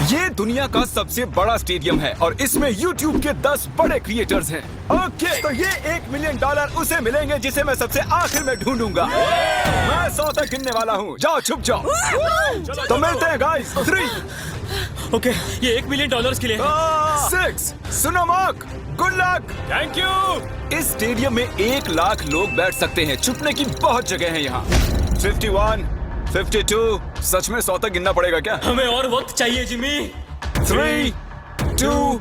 ये दुनिया का सबसे बड़ा स्टेडियम है और इसमें YouTube के 10 बड़े क्रिएटर्स हैं। ओके, तो ये $1 मिलियन उसे मिलेंगे जिसे मैं सबसे आखिर में ढूंढूंगा। मैं 100 तक गिनने वाला हूँ। जाओ, छुप जाओ। तो मिलते हैं गाइस। 3 ओके, ये $1 मिलियन के लिए है। 6 सुनो mark, good luck. Thank you. इस स्टेडियम में 1 लाख लोग बैठ सकते हैं। छुपने की बहुत जगह है यहाँ। 51, 52, सच में 100 तक गिनना पड़ेगा क्या? हमें और वक्त चाहिए जिमी। 3, 2,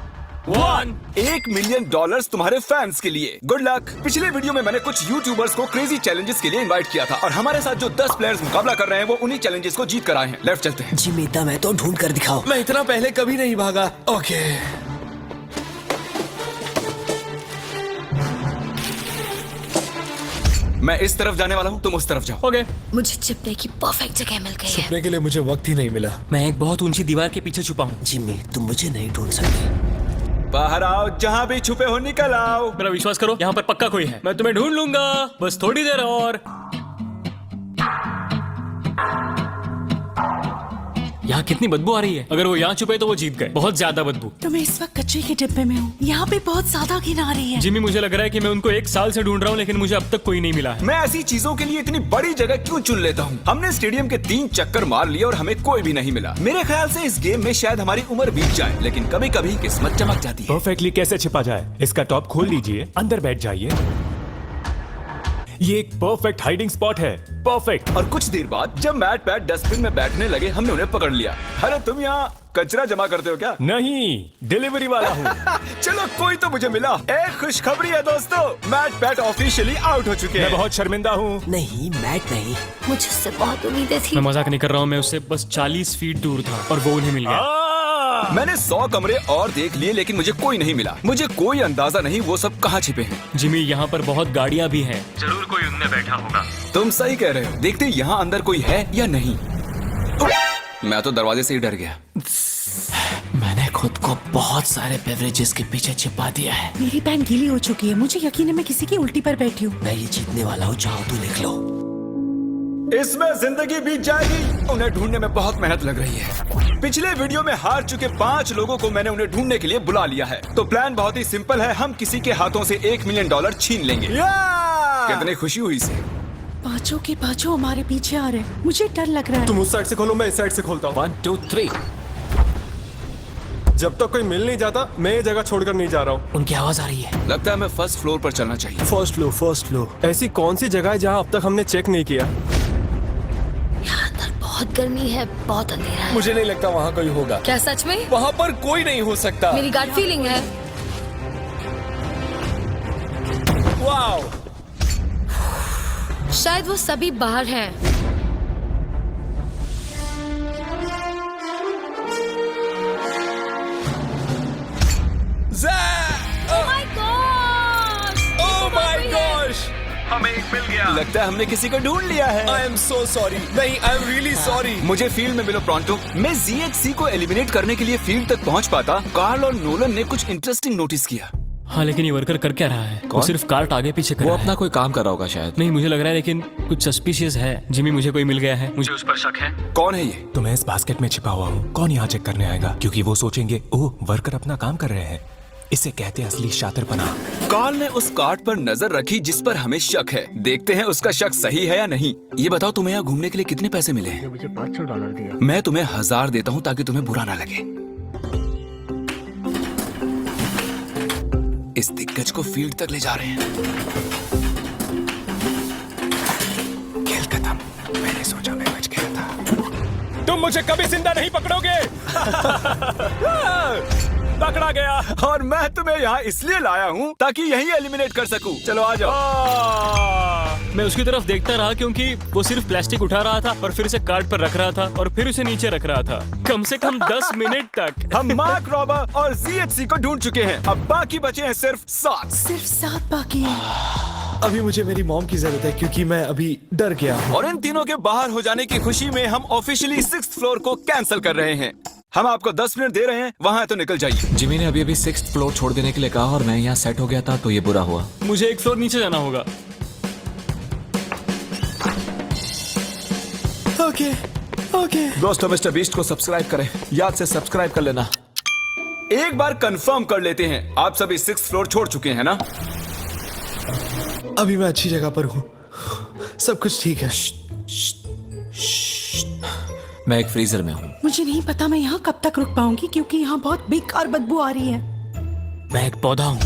1। $1 मिलियन तुम्हारे फैंस के लिए। Good luck. पिछले वीडियो में मैंने कुछ यूट्यूबर्स को क्रेजी चैलेंजेस के लिए इनवाइट किया था और हमारे साथ जो 10 प्लेयर्स मुकाबला कर रहे हैं वो उन्हीं चैलेंजेस को जीत कर आए हैं। लेफ्ट चलते हैं। जिमी, दम है तो ढूंढ कर दिखाओ। मैं इतना पहले कभी नहीं भागा। ओके, मैं इस तरफ जाने वाला हूँ, तुम उस तरफ जाओ। ओके। मुझे छिपने की परफेक्ट जगह मिल गई है। छुपने के लिए मुझे वक्त ही नहीं मिला। मैं एक बहुत ऊंची दीवार के पीछे छुपा हूँ। जिमी, तुम मुझे नहीं ढूंढ सकते। बाहर आओ, जहाँ भी छुपे हो निकल आओ। मेरा विश्वास करो, यहाँ पर पक्का कोई है। मैं तुम्हें ढूंढ लूंगा, बस थोड़ी देर और। यहाँ कितनी बदबू आ रही है। अगर वो यहाँ छुपे तो वो जीत गए। बहुत ज्यादा बदबू। तो मैं इस वक्त कचरे के डिब्बे में हूँ। यहाँ पे बहुत ज्यादा घिन आ रही है। जिमी, मुझे लग रहा है कि मैं उनको 1 साल से ढूंढ रहा हूँ लेकिन मुझे अब तक कोई नहीं मिला है। मैं ऐसी चीजों के लिए इतनी बड़ी जगह क्यों चुन लेता हूँ? हमने स्टेडियम के 3 चक्कर मार लिए और हमें कोई भी नहीं मिला। मेरे ख्याल से इस गेम में शायद हमारी उम्र बीत जाए, लेकिन कभी कभी किस्मत चमक जाती है। परफेक्टली कैसे छिपा जाए? इसका टॉप खोल लीजिए, अंदर बैठ जाइए। ये एक परफेक्ट हाइडिंग स्पॉट है। परफेक्ट। और कुछ देर बाद जब मैट पैट डस्टबिन में बैठने लगे, हमने उन्हें पकड़ लिया। अरे तुम यहाँ कचरा जमा करते हो क्या? नहीं, डिलीवरी वाला हूँ। चलो, कोई तो मुझे मिला। एक खुशखबरी है दोस्तों, मैट पैट ऑफिशियली आउट हो चुके मैं हैं। बहुत शर्मिंदा हूँ। नहीं, मैट नहीं। मुझे उससे बहुत उम्मीदें थी। मैं मजाक नहीं कर रहा हूँ, मैं उससे बस 40 फीट दूर था और वो उन्हें मिल गया। मैंने 100 कमरे और देख लिए लेकिन मुझे कोई नहीं मिला। मुझे कोई अंदाजा नहीं वो सब कहाँ छिपे हैं। जिमी, यहाँ पर बहुत गाड़ियाँ भी हैं। जरूर कोई उनमें बैठा होगा। तुम सही कह रहे हो। देखते हैं यहाँ अंदर कोई है या नहीं। मैं तो दरवाजे से ही डर गया। मैंने खुद को बहुत सारे बेवरेजेस के पीछे छिपा दिया है। मेरी पैंट गीली हो चुकी है। मुझे यकीन है मैं किसी की उल्टी पर बैठी हूँ। मैं ये जीतने वाला हूँ, चाहो तो लिख लो। इसमें जिंदगी बीत जाएगी। उन्हें ढूंढने में बहुत मेहनत लग रही है। पिछले वीडियो में हार चुके 5 लोगों को मैंने उन्हें ढूंढने के लिए बुला लिया है। तो प्लान बहुत ही सिंपल है। हम किसी के हाथों से $1 मिलियन छीन लेंगे। कितनी खुशी हुई इसे। पांचों के पांचों हमारे पीछे आ रहे हैं। मुझे डर लग रहा है। तुम उस साइड से खोलो, मैं इस साइड से खोलता हूँ। 1, 2, 3। जब तक कोई मिल नहीं जाता मैं ये जगह छोड़कर नहीं जा रहा हूँ। उनकी आवाज आ रही है। लगता है हमें फर्स्ट फ्लोर पर चलना चाहिए। First floor. ऐसी कौन सी जगह है जहाँ अब तक हमने चेक नहीं किया? यहाँ अंदर बहुत गर्मी है, बहुत अंधेरा है। मुझे नहीं लगता वहाँ कोई होगा। क्या सच में? वहाँ पर कोई नहीं हो सकता। मेरी गट फीलिंग है। वाओ! शायद वो सभी बाहर हैं। Oh my God! Oh my gosh! हमें एक मिल गया। लगता है हमने किसी को ढूंढ लिया है। I am so sorry. नहीं, I am really sorry. मुझे फील्ड में मिलो प्रॉन्टो। मैं ZHC को एलिमिनेट करने के लिए फील्ड तक पहुंच पाता। कार्ल और नोलन ने कुछ इंटरेस्टिंग नोटिस किया। हाँ, लेकिन ये वर्कर कर क्या रहा है? वो सिर्फ कार्ट आगे पीछे कर वो रहा अपना है। कोई काम कर रहा होगा शायद। नहीं, मुझे लग रहा है लेकिन कुछ सस्पिशियस है। जिमी, मुझे कोई मिल गया है। मुझे उस पर शक है। कौन है ये? तो मैं इस बास्केट में छिपा हुआ हूँ। कौन यहाँ चेक करने आएगा? क्योंकि वो सोचेंगे, ओह, वर्कर अपना काम कर रहे हैं। इसे कहते हैं असली शातिरपना। कार्ल ने उस कार्ड पर नजर रखी जिस पर हमें शक है। देखते हैं उसका शक सही है या नहीं। ये बताओ, तुम्हें यहाँ घूमने के लिए कितने पैसे मिले हैं? मुझे $500 दिया। मैं तुम्हें 1000 देता हूँ ताकि तुम्हें बुरा ना लगे। इस दिग्गज को फील्ड तक ले जा रहे हैं। खेल खत्म। मैंने सोचा मैं बच गया था। तुम मुझे कभी जिंदा नहीं पकड़ोगे। पकड़ा गया। और मैं तुम्हें यहाँ इसलिए लाया हूँ ताकि यही एलिमिनेट कर सकूं। चलो आ जाओ। मैं उसकी तरफ देखता रहा क्योंकि वो सिर्फ प्लास्टिक उठा रहा था और फिर उसे कार्ट पर रख रहा था और फिर उसे नीचे रख रहा था, कम से कम 10 मिनट तक। हम मार्क रॉबर और ZHC को ढूंढ चुके हैं। अब बाकी बचे हैं सिर्फ 7। सिर्फ 7 बाकी है। अभी मुझे मेरी मॉम की जरूरत है क्योंकि मैं अभी डर गया हूँ। और इन तीनों के बाहर हो जाने की खुशी में हम ऑफिशियली 6th फ्लोर को कैंसिल कर रहे हैं। हम आपको 10 मिनट दे रहे हैं, वहाँ है तो निकल जाइए। जिमी ने अभी 6th फ्लोर छोड़ देने के लिए कहा और मैं यहाँ सेट हो गया था तो ये बुरा हुआ। मुझे 1 फ्लोर नीचे जाना होगा। ओके, ओके दोस्तों मिस्टर बीस्ट को सब्सक्राइब करें, याद से सब्सक्राइब कर लेना। एक बार कंफर्म कर लेते हैं, आप सभी 6th फ्लोर छोड़ चुके हैं ना? अभी मैं अच्छी जगह पर हूँ, सब कुछ ठीक है। मैं एक फ्रीजर में हूँ। मुझे नहीं पता मैं यहाँ कब तक रुक पाऊंगी क्योंकि यहाँ बहुत बेकार बदबू आ रही है। मैं एक पौधा हूँ।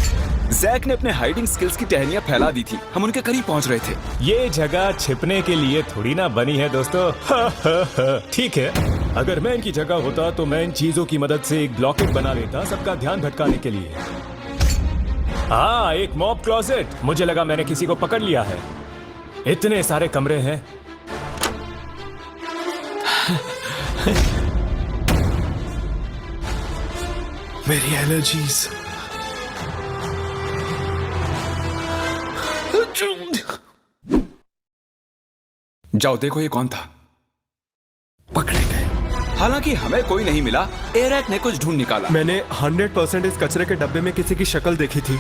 जैक ने अपने हाइडिंग स्किल्स की टहनियां फैला दी थी, हम उनके करीब पहुंच रहे थे। ये जगह छिपने के लिए थोड़ी ना बनी है दोस्तों। ठीक है, अगर मैं इनकी जगह होता तो मैं इन चीजों की मदद से एक ब्लॉकेट बना लेता सबका ध्यान भटकाने के लिए। हाँ, एक मॉब क्लोजेट। मुझे लगा मैंने किसी को पकड़ लिया है। इतने सारे कमरे हैं। मेरी एलर्जीज। जाओ देखो ये कौन था। पकड़े गए। हालांकि हमें कोई नहीं मिला, एरैक ने कुछ ढूंढ निकाला। मैंने 100% इस कचरे के डब्बे में किसी की शक्ल देखी थी।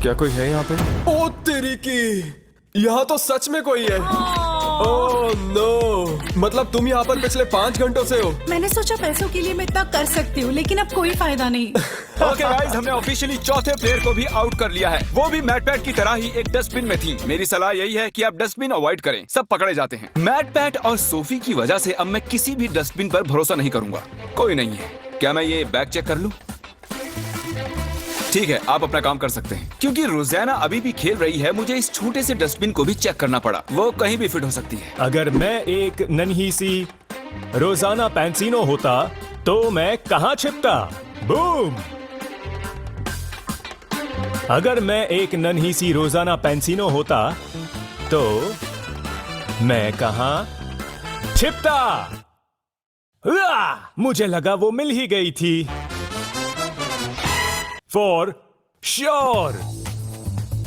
क्या कोई है यहाँ पे? ओ तेरी की, यहाँ तो सच में कोई है। ओह नो, मतलब तुम यहाँ पर पिछले 5 घंटों से हो। मैंने सोचा पैसों के लिए मैं इतना कर सकती हूँ, लेकिन अब कोई फायदा नहीं। ओके गाइस, हमने ऑफिशियली चौथे प्लेयर को भी आउट कर लिया है। वो भी मैट पैट की तरह ही एक डस्टबिन में थी। मेरी सलाह यही है कि आप डस्टबिन अवॉइड करें, सब पकड़े जाते हैं। मैट पैट और सोफी की वजह से अब मैं किसी भी डस्टबिन पर भरोसा नहीं करूंगा। कोई नहीं है। क्या मैं ये बैग चेक कर लूं? ठीक है, आप अपना काम कर सकते हैं। क्योंकि रोजाना अभी भी खेल रही है, मुझे इस छोटे से डस्टबिन को भी चेक करना पड़ा। वो कहीं भी फिट हो सकती है। अगर मैं एक नन्ही सी रोजाना पैंसिनो होता तो मैं कहाँ छिपता? बूम! अगर मैं एक नन्ही सी रोजाना पैंसिनो होता तो मैं कहाँ छिपता? मुझे लगा वो मिल ही गई थी। For sure.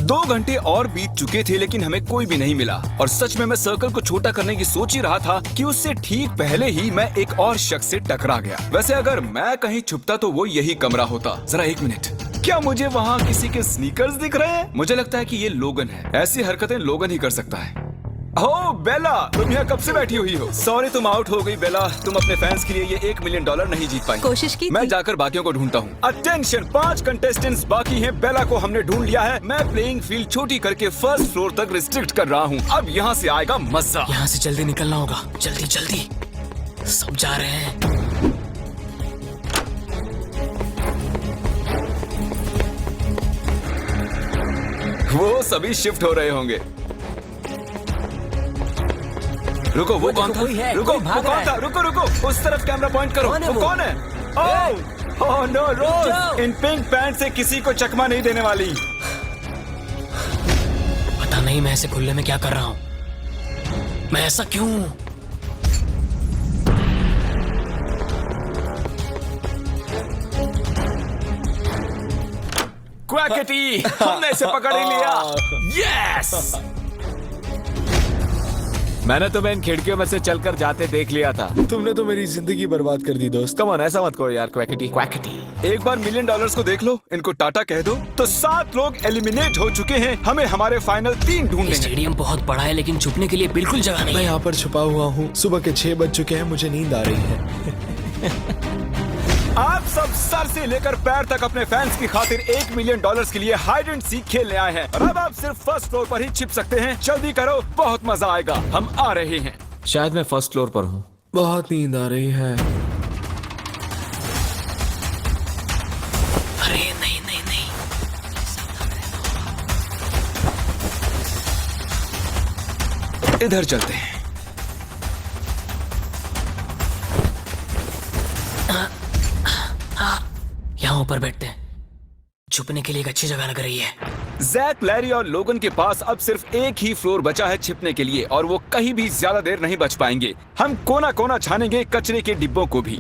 2 घंटे और बीत चुके थे लेकिन हमें कोई भी नहीं मिला। और सच में मैं सर्कल को छोटा करने की सोच ही रहा था कि उससे ठीक पहले ही मैं एक और शख्स से टकरा गया। वैसे अगर मैं कहीं छुपता तो वो यही कमरा होता। जरा 1 मिनट, क्या मुझे वहाँ किसी के स्नीकर्स दिख रहे हैं? मुझे लगता है कि ये लोगन है। ऐसी हरकतें लोगन ही कर सकता है। ओह बेला, तुम यहाँ कब से बैठी हुई हो? सॉरी तुम आउट हो गई बेला। तुम अपने फैंस के लिए ये $1 मिलियन नहीं जीत पाई। कोशिश की मैं थी। जाकर बाकियों को ढूंढता हूँ। अटेंशन, 5 कंटेस्टेंट्स बाकी हैं। बेला को हमने ढूंढ लिया है। मैं प्लेइंग फील्ड छोटी करके 1st फ्लोर तक रिस्ट्रिक्ट कर रहा हूँ। अब यहाँ से आएगा मजा। यहाँ से जल्दी निकलना होगा। जल्दी जल्दी, सब जा रहे हैं। वो सभी शिफ्ट हो रहे होंगे। रुको, वो कौन था? रुको, वो कौन था? रुको रुको, उस तरफ कैमरा पॉइंट करो। वो कौन है? ओह नो, रोज इन पिंक पैंट से किसी को चकमा नहीं देने वाली। पता नहीं मैं ऐसे खुले में क्या कर रहा हूँ। मैं ऐसा क्यों? क्वैकेटी, हमने इसे पकड़ ही लिया। यस! मैंने तुम्हें इन खिड़कियों में से चलकर जाते देख लिया था। तुमने तो मेरी जिंदगी बर्बाद कर दी दोस्त। कम ऑन, ऐसा मत करो यार। क्वैकेटी क्वैकेटी। एक बार $1 मिलियन को देख लो, इनको टाटा कह दो। तो 7 लोग एलिमिनेट हो चुके हैं। हमें हमारे फाइनल 3 ढूंढने हैं। स्टेडियम बहुत बड़ा है लेकिन छुपने के लिए बिल्कुल जगह नहीं मैं है। यहाँ पर छुपा हुआ हूँ। सुबह के 6 बज चुके हैं, मुझे नींद आ रही है। आप सब सर से लेकर पैर तक अपने फैंस की खातिर $1 मिलियन के लिए हाइड एंड सीक खेलने आए हैं। और अब आप सिर्फ 1st फ्लोर पर ही छिप सकते हैं। जल्दी करो, बहुत मजा आएगा। हम आ रहे हैं। शायद मैं 1st फ्लोर पर हूँ। बहुत नींद आ रही है। अरे नहीं नहीं नहीं, इधर चलते हैं। यहाँ ऊपर बैठते हैं। छुपने के लिए एक अच्छी जगह लग रही है। जैक, लैरी और लोगन के पास अब सिर्फ एक ही फ्लोर बचा है छिपने के लिए और वो कहीं भी ज्यादा देर नहीं बच पाएंगे। हम कोना कोना छानेंगे, कचरे के डिब्बों को भी।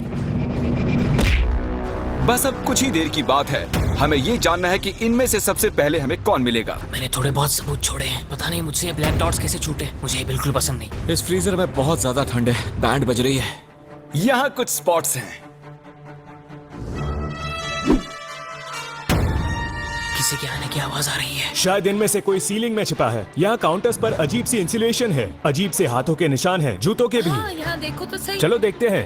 बस अब कुछ ही देर की बात है। हमें ये जानना है कि इनमें से सबसे पहले हमें कौन मिलेगा। मैंने थोड़े बहुत सबूत छोड़े हैं। पता नहीं मुझसे ये ब्लैक डॉट्स कैसे छूटे। मुझे ये बिल्कुल पसंद नहीं। इस फ्रीजर में बहुत ज्यादा ठंड है। बैंड बज रही है। यहाँ कुछ स्पॉट्स हैं। किसी के आने की आवाज आ रही है। शायद इनमें से कोई सीलिंग में छिपा है। यहाँ काउंटर्स पर अजीब सी इंसुलेशन है, अजीब से हाथों के निशान हैं, जूतों के भी। हाँ, यहाँ देखो तो सही। चलो देखते हैं।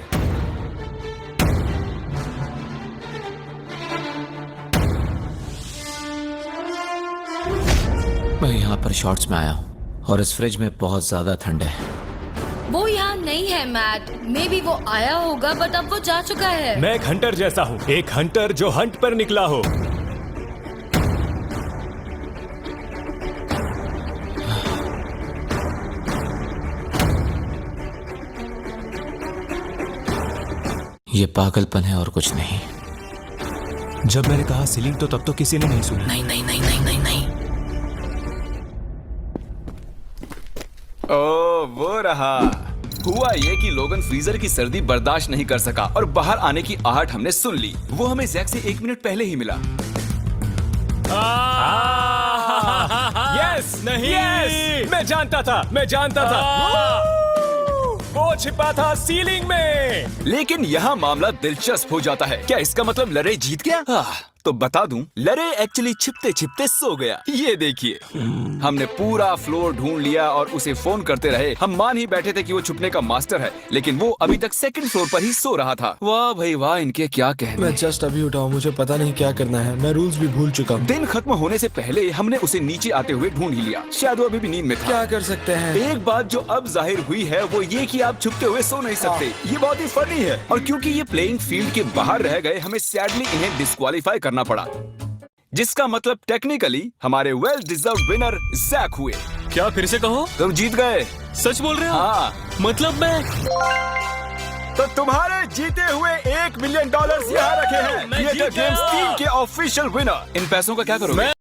मैं यहाँ पर शॉर्ट्स में आया हूँ और इस फ्रिज में बहुत ज्यादा ठंड है। वो यहाँ नहीं है मैट। मे बी वो आया होगा बट अब वो जा चुका है। मैं एक हंटर जैसा हूँ, एक हंटर जो हंट पर निकला हो। ये पागलपन है और कुछ नहीं। जब मैंने कहा सीलिंग तो तब तो किसी ने नहीं सुना। नहीं नहीं नहीं नहीं नहीं नहीं। ओ वो रहा। हुआ ये कि लोगन फ्रीजर की सर्दी बर्दाश्त नहीं कर सका और बाहर आने की आहट हमने सुन ली। वो हमें जैक से 1 मिनट पहले ही मिला। यस नहीं, यस मैं जानता था, मैं जानता था। वो छिपा था सीलिंग में। लेकिन यहाँ मामला दिलचस्प हो जाता है। क्या इसका मतलब लरे जीत गया? तो बता दूं, लरे एक्चुअली छिपते छिपते सो गया। ये देखिए, हमने पूरा फ्लोर ढूंढ लिया और उसे फोन करते रहे। हम मान ही बैठे थे कि वो छुपने का मास्टर है, लेकिन वो अभी तक 2nd फ्लोर पर ही सो रहा था। वाह भाई वाह, इनके क्या कहने। मैं जस्ट अभी उठा हूँ, मुझे पता नहीं क्या करना है। मैं रूल्स भी भूल चुका हूँ। दिन खत्म होने से पहले हमने उसे नीचे आते हुए ढूंढ ही लिया। शायद वो अभी भी नींद में था। क्या कर सकते हैं? एक बात जो अब जाहिर हुई है वो ये कि आप छुपते हुए सो नहीं सकते। ये बहुत ही फनी है। और क्योंकि ये प्लेइंग फील्ड के बाहर रह गए, हमें सैडली इन्हें डिस्क्वालीफाई करना पड़ा, जिसका मतलब टेक्निकली हमारे वेल डिजर्व विनर जैक हुए। क्या फिर से कहो? तुम जीत गए। सच बोल रहे हो? हाँ। मतलब मैं तो तुम्हारे जीते हुए $1 मिलियन यहाँ रखे हैं। मैं थिएटर जीत गया। गेम्स टीम के ऑफिशियल विनर। इन पैसों का क्या करोगे?